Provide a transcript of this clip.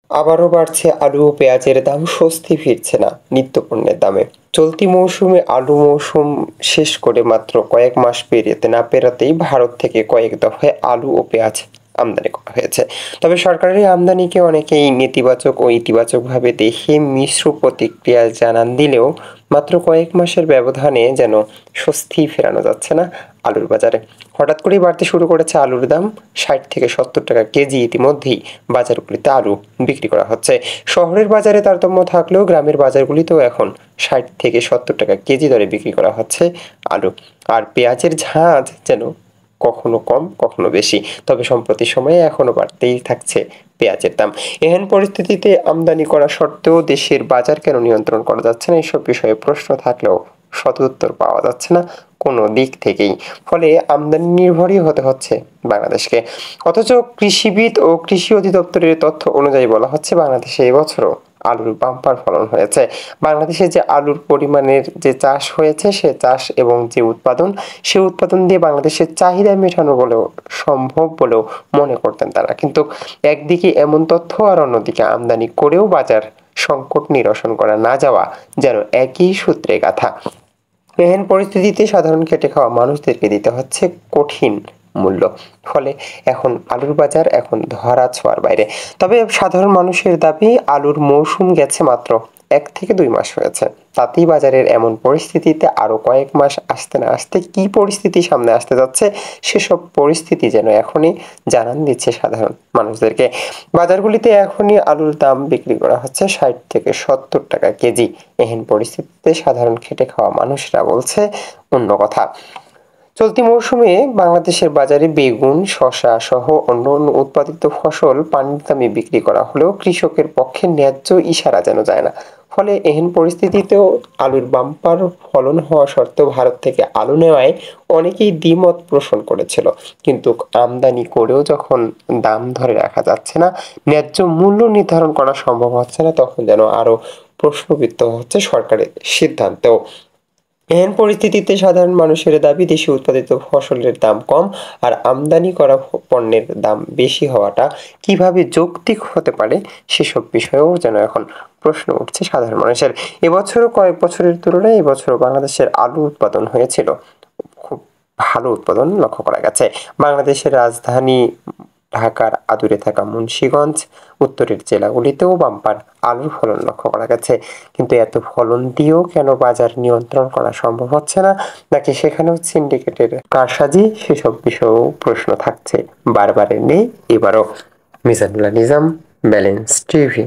আবারও বাড়ছে আলু ও পেঁয়াজের দাম, স্বস্তি ফিরছে না নিত্যপণ্যের দামে। চলতি মৌসুমে আলু মৌসুম শেষ করে মাত্র কয়েক মাস পেরিয়ে না পেরাতেই ভারত থেকে কয়েক দফায় আলু ও পেঁয়াজ আমদানি করা হয়েছে। তবে সরকারের এই আমদানিকে অনেকেই নেতিবাচক ও ইতিবাচকভাবে দেখে মিশ্র প্রতিক্রিয়া জানান দিলেও মাত্র কয়েক মাসের ব্যবধানে যেন স্বস্তি ফেরানো যাচ্ছে না আলুর বাজারে। হঠাৎ করেই বাড়তে শুরু করেছে আলুর দাম। ৬০ থেকে ৭০ টাকা কেজি ইতিমধ্যেই বাজারগুলিতে আলু বিক্রি করা হচ্ছে। শহরের বাজারে তারতম্য থাকলেও গ্রামের বাজারগুলিতেও এখন ৬০ থেকে ৭০ টাকা কেজি দরে বিক্রি করা হচ্ছে আলু। আর পেঁয়াজের ঝাঁজ যেন কখনো কম কখনো বেশি, তবে সম্প্রতি সময়ে এখনো বাড়তেই থাকছে পেঁয়াজের দাম। এহেন পরিস্থিতিতে আমদানি করা সত্ত্বেও দেশের বাজার কেন নিয়ন্ত্রণ করা যাচ্ছে না, এসব বিষয়ে প্রশ্ন থাকলেও সদুত্তর পাওয়া যাচ্ছে না কোনো দিক থেকেই। ফলে আমদানি নির্ভরই হতে হচ্ছে বাংলাদেশকে। অথচ কৃষিবিদ ও কৃষি অধিদপ্তরের তথ্য অনুযায়ী বলা হচ্ছে বাংলাদেশে এবছরও আলুর বাম্পার ফলন হয়েছে। বাংলাদেশে যে আলুর পরিমাণের যে চাষ হয়েছে সে চাষ এবং যে উৎপাদন, সে উৎপাদন দিয়ে বাংলাদেশের চাহিদা মেটানো বলেও সম্ভব বলেও মনে করতেন তারা। কিন্তু একদিকে এমন তথ্য আর অন্যদিকে আমদানি করেও বাজার সংকট নিরসন করা না যাওয়া যেন একই সূত্রে গাঁথা। এহেন পরিস্থিতিতে সাধারণ খেটে খাওয়া মানুষদেরকে দিতে হচ্ছে কঠিন মূল্য। ফলে এখন আলুর বাজার এখন ধরা ছোঁয়ার বাইরে। তবে সাধারণ মানুষের দাবি, আলুর মৌসুম গেছে মাত্র ১ থেকে ২ মাস হয়েছে। তাতেই বাজারের এমন পরিস্থিতিতে আরও কয়েক মাস আসতে না আসতে কী পরিস্থিতি সামনে আসতে যাচ্ছে, সেসব পরিস্থিতি যেন এখনই জানান দিচ্ছে সাধারণ মানুষদেরকে। বাজারগুলিতে এখনই আলুর দাম বিক্রি করা হচ্ছে ৬০ থেকে ৭০ টাকা কেজি। এহেন পরিস্থিতিতে সাধারণ খেটে খাওয়া মানুষরা বলছে অন্য কথা। চলতি মৌসুমে বাংলাদেশের বাজারে বেগুন, শসা সহ অন্যান্য উৎপাদিত ফসল পানির দামে বিক্রি করা হলেও কৃষকের পক্ষে ন্যায্য ইশারা যেন যায় না। ফলে এহেন পরিস্থিতিতেও আলুর বাম্পার ফলন হওয়া সত্ত্বেও ভারত থেকে আলু নেওয়ায় অনেকেই দ্বিমত পোষণ করেছিল। কিন্তু আমদানি করেও যখন দাম ধরে রাখা যাচ্ছে না, ন্যায্য মূল্য নির্ধারণ করা সম্ভব হচ্ছে না, তখন যেন আরও প্রশ্নবিদ্ধ হচ্ছে সরকারের সিদ্ধান্তেও। এহেন পরিস্থিতিতে সাধারণ মানুষের দাবি, দেশে উৎপাদিত ফসলের দাম কম আর আমদানি করা পণ্যের দাম বেশি হওয়াটা কিভাবে যৌক্তিক হতে পারে, সেসব বিষয়েও যেন এখন প্রশ্ন উঠছে সাধারণ মানুষের। এবছরও কয়েক বছরের তুলনায় এবছরও বাংলাদেশের আলু উৎপাদন হয়েছিল খুব ভালো উৎপাদন লক্ষ্য করা গেছে। বাংলাদেশের রাজধানী ঢাকার আদুরে থাকা মুন্সিগঞ্জ, উত্তরের জেলাগুলিতেও বাম্পার আলুর ফলন লক্ষ্য করা গেছে। কিন্তু এত ফলন দিয়েও কেন বাজার নিয়ন্ত্রণ করা সম্ভব হচ্ছে না, নাকি সেখানেও সিন্ডিকেটের কারসাজি, সেসব বিষয়েও প্রশ্ন থাকছে বারবারের নেই এবারও। মিজানুল্লাহ নিজাম, ব্যালেন্স টিভি।